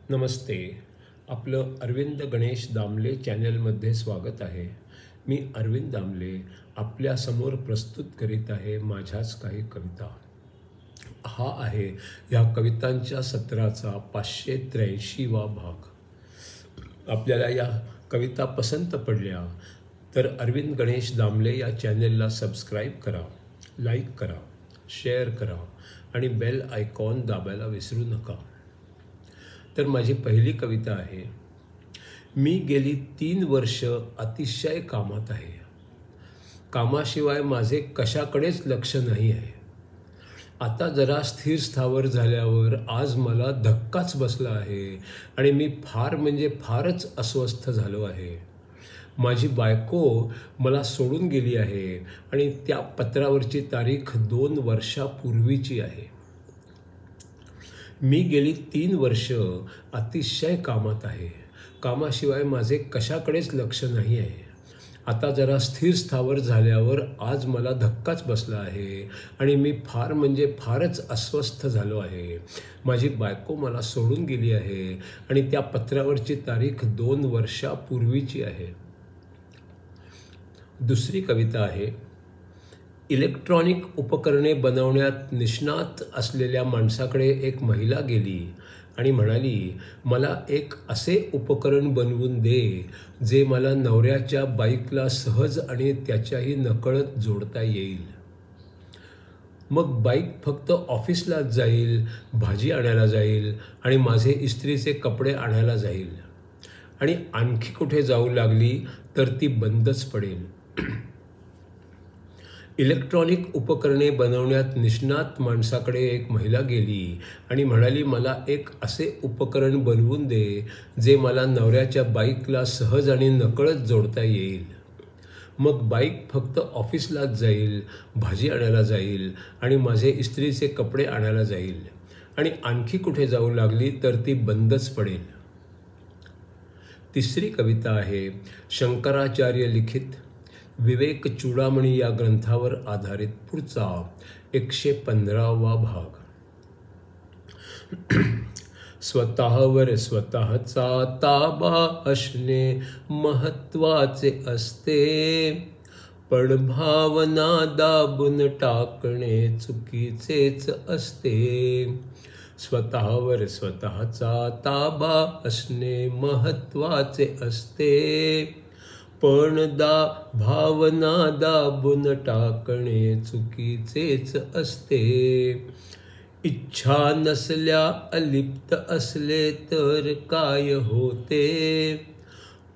नमस्ते. आपलं अरविंद गणेश दामले चॅनलमध्ये स्वागत आहे. मी अरविंद दामले आपल्यासमोर प्रस्तुत करीत आहे माझ्याच काही कविता. हा आहे या कवितांच्या सत्राचा 583वा भाग. आपल्याला या कविता पसंत पडल्या तर अरविंद गणेश दामले या चॅनलला सबस्क्राईब करा, लाईक करा, शेअर करा आणि बेल आयकॉन दाबायला विसरू नका. तर माझी पहिली कविता आहे. मी गेली 3 वर्ष अतिशय कामात आहे. कामाशिवाय माझे कशाकडेच लक्ष नाही आहे. आता जरा स्थिर स्थावर झाल्यावर आज मला धक्काच बसला आहे आणि मी फारच अस्वस्थ झालो आहे. माझी बायको मला सोडून गेली आहे आणि त्या पत्रावरची तारीख 2 वर्षापूर्वीची आहे. मी गेली 3 वर्ष अतिशय कामात आहे. कामाशिवाय माझे कशाकडेच लक्ष नाही आहे. आता जरा स्थिर स्थावर झाल्यावर आज मला धक्काच बसला आहे आणि मी फारच अस्वस्थ झालो आहे. माझी बायको मला सोडून गेली आहे आणि त्या पत्रावरची तारीख 2 वर्षापूर्वीची आहे. दुसरी कविता आहे. इलेक्ट्रॉनिक उपकरणे बनवण्यात निष्णात असलेल्या माणसाकडे एक महिला गेली आणि म्हणाली, मला एक असे उपकरण बनवून दे जे मला नवऱ्याच्या बाईकला सहज आणि त्याच्याही नकळत जोडता येईल. मग बाईक फक्त ऑफिसलाच जाईल, भाजी आणायला जाईल आणि माझे इस्त्रीचे कपडे आणायला जाईल आणि आणखी कुठे जाऊ लागली तर ती बंदच पडेल. इलेक्ट्रॉनिक उपकरणे बनवण्यात निष्णात माणसाकडे एक महिला गेली आणि म्हणाली, मला एक असे उपकरण बनवून दे जे मला नवऱ्याच्या बाईकला सहज आणि नकळत जोडता येईल. मग बाईक फक्त ऑफिसलाच जाईल, भाजी आणायला जाईल आणि माझे इस्त्रीचे कपडे आणायला जाईल आणि आणखी कुठे जाऊ लागली तर ती बंदच पडेल. तिसरी कविता आहे. शंकराचार्य लिखित विवेक चूडामणी या ग्रंथावर आधारित पुढचा 115वा भाग. स्वतःवर स्वतःचा ताबा असणे महत्वाचे असते, पण भावना दाबून टाकणे चुकीचेच असते. स्वतःवर स्वतःचा ताबा असणे महत्वाचे असते, पण भावना दाबून टाकणे चुकीचेच असते. इच्छा नसल्या अलिप्त असले तर काय होते,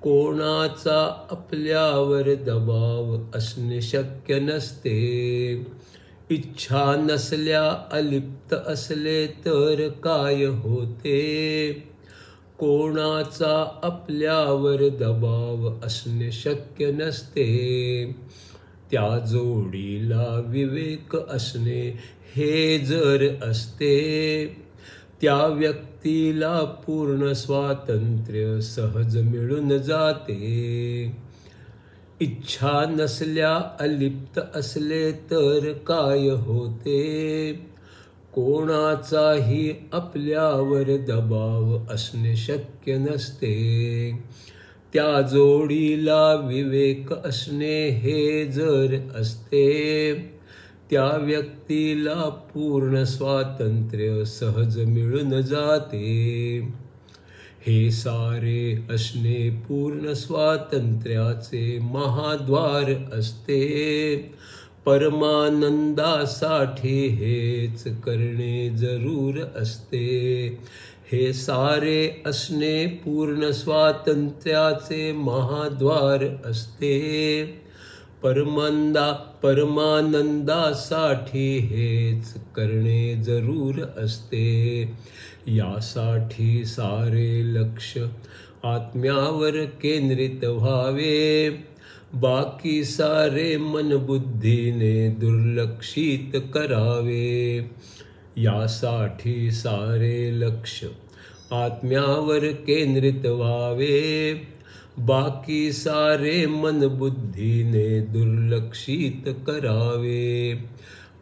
कोणाचा आपल्यावर दबाव असणे शक्य नसते. इच्छा नसल्या अलिप्त असले तर काय होते, कोणाचा आपल्यावर दबाव असणे शक्य नसते. त्या जोडीला विवेक असणे हे जर असते, त्या व्यक्तीला पूर्ण स्वातंत्र्य सहज मिळून जाते. इच्छा नसल्या अलिप्त असले तर काय होते, कोणाचाही आपल्यावर दबाव असणे शक्य नसते. त्या जोडीला विवेक असणे हे जर असते, त्या व्यक्तीला पूर्ण स्वातंत्र्य सहज मिळून जाते. हे सारे असणे पूर्ण स्वातंत्र्याचे महाद्वार असते, परमानंदासाठी हेच करणे जरूर असते. हे सारे असणे पूर्ण स्वातंत्र्याचे महाद्वार असते, परमानंदासाठी हेच करणे जरूर असते. यासाठी सारे लक्ष आत्म्यावर केंद्रित व्हावे, बाकी सारे मनबुद्धीने दुर्लक्षित करावे. यासाठी सारे लक्ष आत्म्यावर केंद्रित व्हावे, बाकी सारे मनबुद्धीने दुर्लक्षित करावे.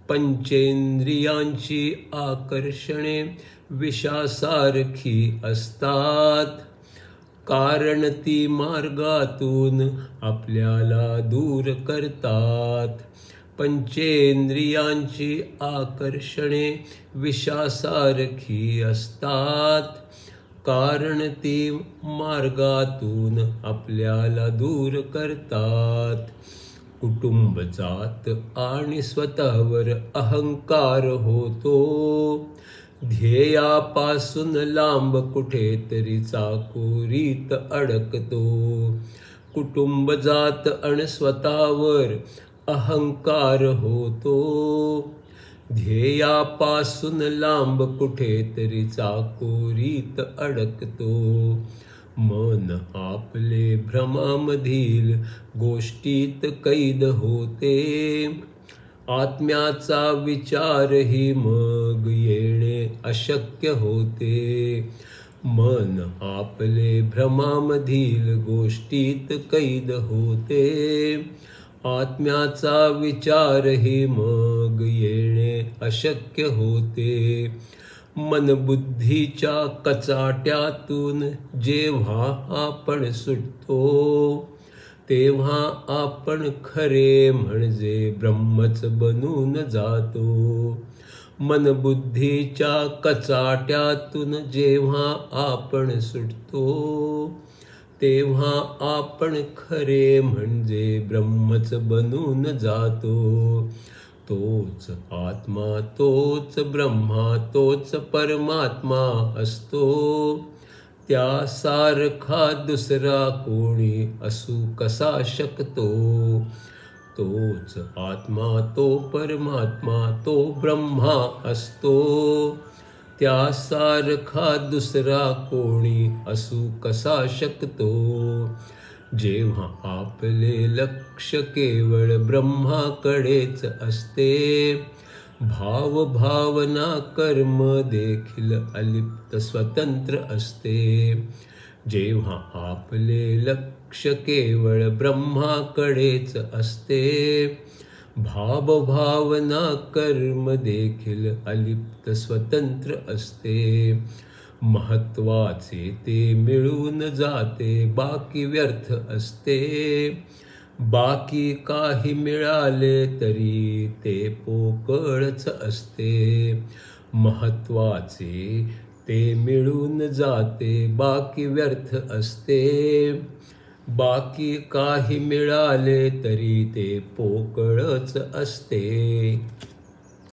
पंचेंद्रियांची आकर्षणे विषासारखी असतात, कारण ती मार्गातून आपल्याला दूर करतात. पंचेंद्रियांची आकर्षणे विषासारखी असतात, कारण ती मार्गातून आपल्याला दूर करतात. कुटुंब, जात आणि स्वतःवर अहंकार होतो. ध्येयापासून लांब कुठेतरी चाकोरीत अडकतो. कुटुंब, जात आणि स्वतःवर अहंकार होतो. ध्येयापासून लांब कुठेतरी चाकोरीत अडकतो. मन आपले भ्रमामधील गोष्टीत कैद होते. आत्म्याचा विचारही मग येणे अशक्य होते. मन आपले भ्रमामधील गोष्टीत कैद होते. आत्म्याचा विचारही मग येणे अशक्य होते. मनबुद्धीच्या कचाट्यातून जेव्हा आपण सुटतो, तेव्हा आपण खरे म्हणजे ब्रह्मच बनून जातो. मनबुद्धीच्या कचाट्यातून जेव्हा आपण सुटतो, तेव्हा आपण खरे म्हणजे ब्रह्मच बनून जातो. तोच आत्मा, तोच ब्रह्मा, तोच परमात्मा असतो. त्यासारखा दुसरा कोणी असू कसा शकतो. तोच आत्मा, तो परमात्मा, तो ब्रह्मा असतो. त्यासारखा दुसरा कोणी असू कसा शकतो. जेव्हा आपले लक्ष केवळ ब्रह्माकडेच असते, भाव, भावना, कर्म देखील अलिप्त स्वतंत्र असते. जेव्हा आपले लक्ष केवळ ब्रह्माकडेच असते, भाव, भावना, कर्म देखील अलिप्त स्वतंत्र असते. महत्वाचे ते मिळून जाते, बाकी व्यर्थ असते. बाकी काही मिळाले तरी ते पोकळच असते. महत्वाचे ते मिळून जाते, बाकी व्यर्थ असते. बाकी काही मिळाले तरी ते पोकळच असते.